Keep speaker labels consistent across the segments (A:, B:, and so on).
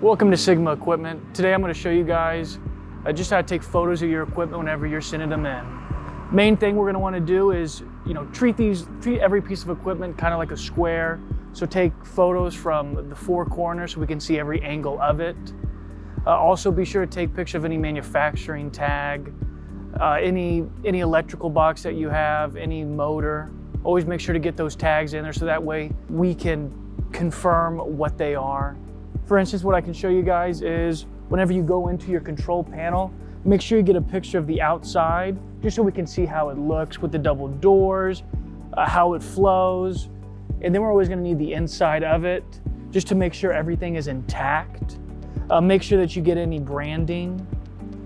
A: Welcome to Sigma Equipment. Today I'm going to show you guys just how to take photos of your equipment whenever you're sending them in. Main thing we're going to want to do is, treat every piece of equipment kind of like a square. So take photos from the four corners so we can see every angle of it. Also be sure to take pictures of any manufacturing tag, any electrical box that you have, any motor. Always make sure to get those tags in there so that way we can confirm what they are. For instance, what I can show you guys is whenever you go into your control panel, make sure you get a picture of the outside just so we can see how it looks with the double doors, how it flows. And then we're always going to need the inside of it just to make sure everything is intact. Make sure that you get any branding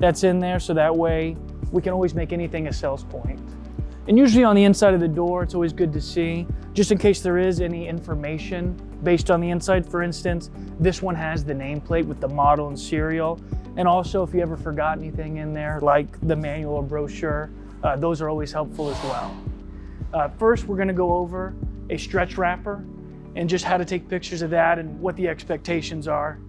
A: that's in there so that way we can always make anything a sales point. And usually on the inside of the door, it's always good to see, just in case there is any information based on the inside. For instance, this one has the nameplate with the model and serial. And also if you ever forgot anything in there, like the manual or brochure, those are always helpful as well. First, we're gonna go over a stretch wrapper and just how to take pictures of that and what the expectations are.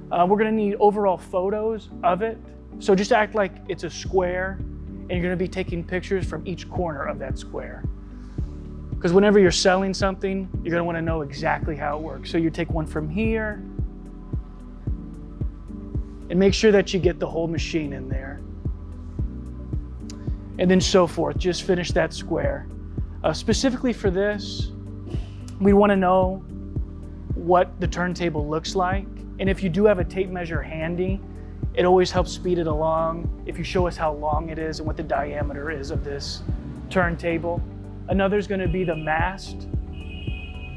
A: We're gonna need overall photos of it. So just act like it's a square and you're gonna be taking pictures from each corner of that square. Because whenever you're selling something, you're gonna wanna know exactly how it works. So you take one from here and make sure that you get the whole machine in there. And then so forth, just finish that square. Specifically for this, we wanna know what the turntable looks like. And if you do have a tape measure handy, it always helps speed it along if you show us how long it is and what the diameter is of this turntable. Another is going to be the mast,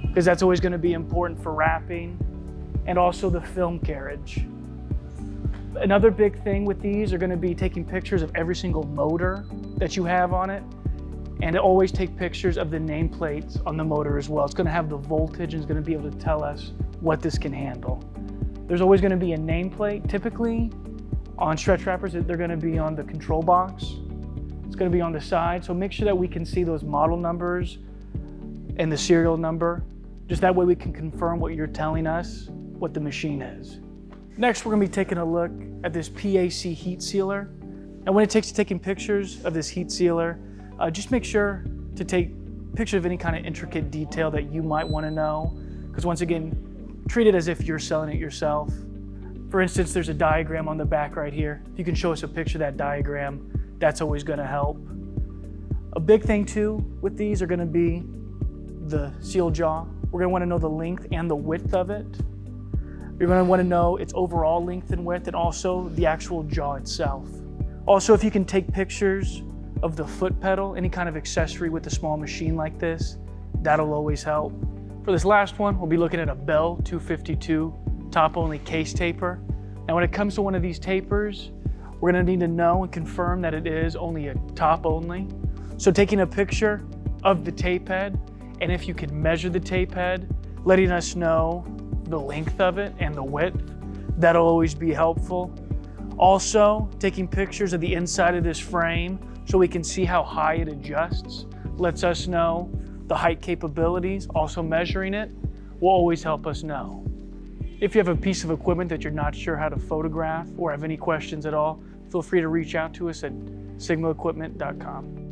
A: because that's always going to be important for wrapping, and also the film carriage. Another big thing with these are going to be taking pictures of every single motor that you have on it, and always take pictures of the nameplates on the motor as well. It's going to have the voltage and it's going to be able to tell us what this can handle. There's always going to be a nameplate. Typically on stretch wrappers, they're going to be on the control box. It's going to be on the side. So make sure that we can see those model numbers and the serial number. Just that way we can confirm what you're telling us, what the machine is. Next, we're going to be taking a look at this PAC heat sealer. And when it takes to taking pictures of this heat sealer, just make sure to take pictures of any kind of intricate detail that you might want to know. Because once again, treat it as if you're selling it yourself. For instance, there's a diagram on the back right here. If you can show us a picture of that diagram, that's always going to help. A big thing too with these are going to be the seal jaw. We're going to want to know the length and the width of it. You're going to want to know its overall length and width, and also the actual jaw itself. Also, if you can take pictures of the foot pedal, any kind of accessory with a small machine like this, that'll always help. For this last one, we'll be looking at a Bell 252 top-only case taper. Now when it comes to one of these tapers, we're gonna need to know and confirm that it is only a top-only. So taking a picture of the tape head, and if you can measure the tape head, letting us know the length of it and the width, that'll always be helpful. Also, taking pictures of the inside of this frame so we can see how high it adjusts, lets us know the height capabilities. Also measuring it will always help us know. If you have a piece of equipment that you're not sure how to photograph or have any questions at all, feel free to reach out to us at sigmaequipment.com.